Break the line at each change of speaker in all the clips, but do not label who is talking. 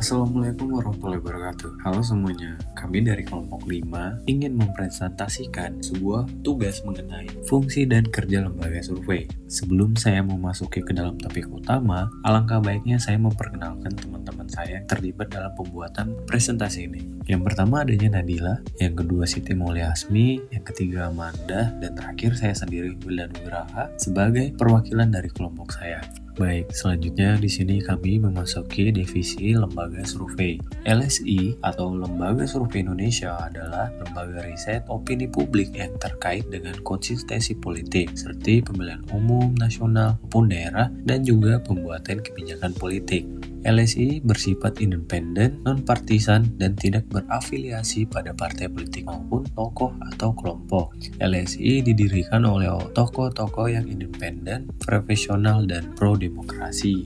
Assalamualaikum warahmatullahi wabarakatuh. Halo semuanya, kami dari kelompok 5 ingin mempresentasikan sebuah tugas mengenai fungsi dan kerja lembaga survei. Sebelum saya memasuki ke dalam topik utama, alangkah baiknya saya memperkenalkan teman-teman saya yang terlibat dalam pembuatan presentasi ini. Yang pertama adanya Nadila, yang kedua Siti Mulyasmi, yang ketiga Amanda, dan terakhir saya sendiri Wildan Nugraha sebagai perwakilan dari kelompok saya. Baik, selanjutnya di sini kami memasuki divisi lembaga survei. LSI atau Lembaga Survei Indonesia adalah lembaga riset opini publik yang terkait dengan konsistensi politik, seperti pemilihan umum, nasional, maupun daerah, dan juga pembuatan kebijakan politik. LSI bersifat independen, non-partisan, dan tidak berafiliasi pada partai politik maupun tokoh atau kelompok. LSI didirikan oleh tokoh-tokoh yang independen, profesional, dan pro-demokrasi.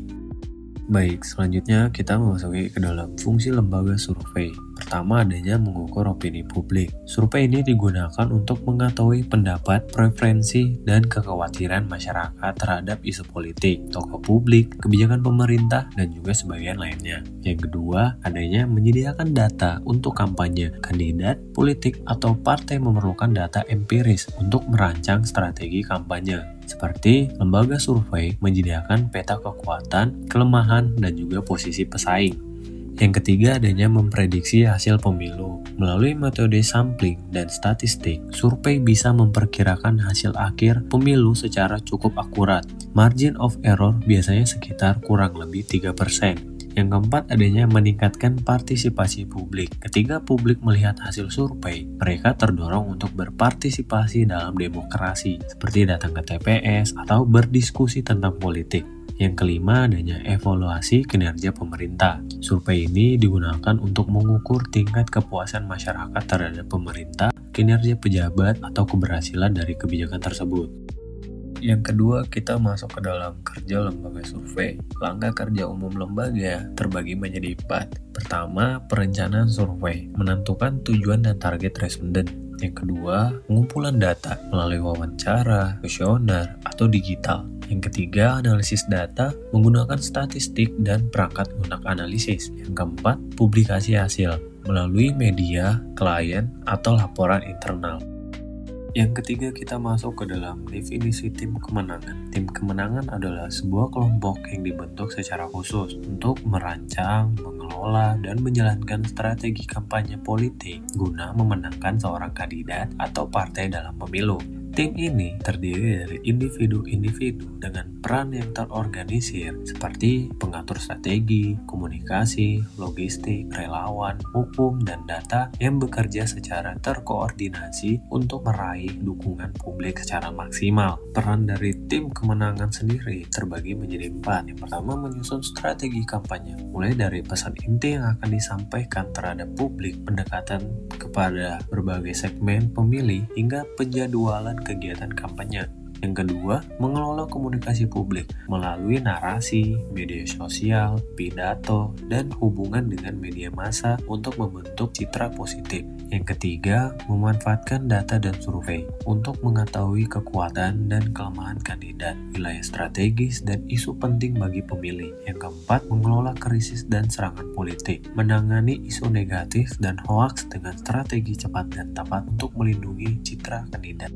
Baik, selanjutnya kita memasuki ke dalam fungsi lembaga survei. Pertama adanya mengukur opini publik. Survei ini digunakan untuk mengetahui pendapat, preferensi, dan kekhawatiran masyarakat terhadap isu politik, tokoh publik, kebijakan pemerintah, dan juga sebagian lainnya. Yang kedua, adanya menyediakan data untuk kampanye. Kandidat, politik, atau partai memerlukan data empiris untuk merancang strategi kampanye. Seperti lembaga survei menyediakan peta kekuatan, kelemahan, dan juga posisi pesaing. Yang ketiga adanya memprediksi hasil pemilu. Melalui metode sampling dan statistik, survei bisa memperkirakan hasil akhir pemilu secara cukup akurat. Margin of error biasanya sekitar kurang lebih 3%. Yang keempat adanya meningkatkan partisipasi publik. Ketika publik melihat hasil survei, mereka terdorong untuk berpartisipasi dalam demokrasi, seperti datang ke TPS atau berdiskusi tentang politik. Yang kelima adanya evaluasi kinerja pemerintah. Survei ini digunakan untuk mengukur tingkat kepuasan masyarakat terhadap pemerintah, kinerja pejabat, atau keberhasilan dari kebijakan tersebut. Yang kedua, kita masuk ke dalam kerja lembaga survei. Langkah kerja umum lembaga terbagi menjadi 4. Pertama, perencanaan survei, menentukan tujuan dan target responden. Yang kedua, pengumpulan data melalui wawancara, kuesioner, atau digital. Yang ketiga, analisis data menggunakan statistik dan perangkat lunak analisis. Yang keempat, publikasi hasil melalui media, klien, atau laporan internal. Yang ketiga, kita masuk ke dalam definisi tim kemenangan. Tim kemenangan adalah sebuah kelompok yang dibentuk secara khusus untuk merancang, mengelola, dan menjalankan strategi kampanye politik guna memenangkan seorang kandidat atau partai dalam pemilu. Tim ini terdiri dari individu-individu dengan peran yang terorganisir seperti pengatur strategi, komunikasi, logistik, relawan, hukum, dan data yang bekerja secara terkoordinasi untuk meraih dukungan publik secara maksimal. Peran dari tim kemenangan sendiri terbagi menjadi 4. Yang pertama, menyusun strategi kampanye, mulai dari pesan inti yang akan disampaikan terhadap publik, pendekatan kepada berbagai segmen pemilih, hingga penjadwalan kegiatan kampanye. Yang kedua, mengelola komunikasi publik melalui narasi, media sosial, pidato, dan hubungan dengan media massa untuk membentuk citra positif. Yang ketiga, memanfaatkan data dan survei untuk mengetahui kekuatan dan kelemahan kandidat, wilayah strategis, dan isu penting bagi pemilih. Yang keempat, mengelola krisis dan serangan politik, menangani isu negatif dan hoaks dengan strategi cepat dan tepat untuk melindungi citra kandidat.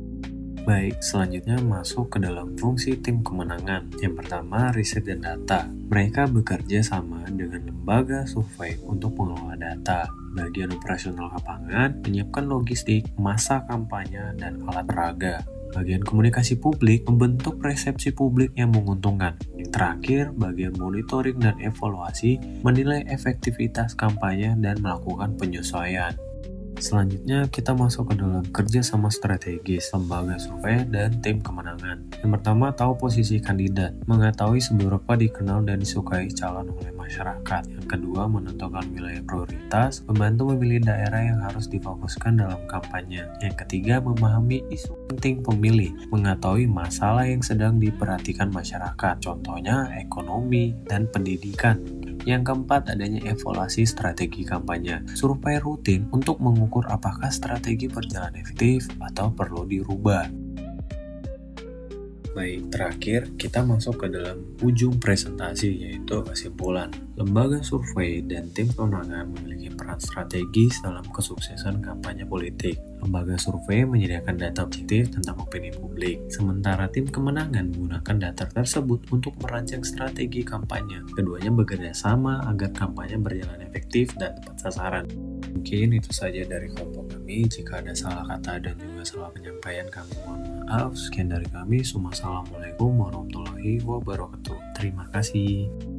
Baik, selanjutnya masuk ke dalam fungsi tim kemenangan. Yang pertama, riset dan data. Mereka bekerja sama dengan lembaga survei untuk mengelola data. Bagian operasional lapangan, menyiapkan logistik, masa kampanye, dan alat peraga. Bagian komunikasi publik, membentuk persepsi publik yang menguntungkan. Yang terakhir, bagian monitoring dan evaluasi, menilai efektivitas kampanye dan melakukan penyesuaian. Selanjutnya kita masuk ke dalam kerja sama strategis, lembaga survei, dan tim kemenangan. Yang pertama, tahu posisi kandidat, mengetahui seberapa dikenal dan disukai calon oleh masyarakat. Yang kedua, menentukan wilayah prioritas, membantu memilih daerah yang harus difokuskan dalam kampanye. Yang ketiga, memahami isu penting pemilih, mengetahui masalah yang sedang diperhatikan masyarakat, contohnya ekonomi dan pendidikan. Yang keempat, adanya evaluasi strategi kampanye. Survei rutin untuk mengukur apakah strategi berjalan efektif atau perlu dirubah. Baik, terakhir kita masuk ke dalam ujung presentasi, yaitu kesimpulan. Lembaga survei dan tim pemenangan memiliki peran strategis dalam kesuksesan kampanye politik. Lembaga survei menyediakan data objektif tentang opini publik, sementara tim kemenangan menggunakan data tersebut untuk merancang strategi kampanye. Keduanya bekerja sama agar kampanye berjalan efektif dan tepat sasaran. Mungkin itu saja dari kelompok kami. Jika ada salah kata dan juga salah penyampaian, kami mohon maaf. Sekian dari kami. Assalamualaikum warahmatullahi wabarakatuh. Terima kasih.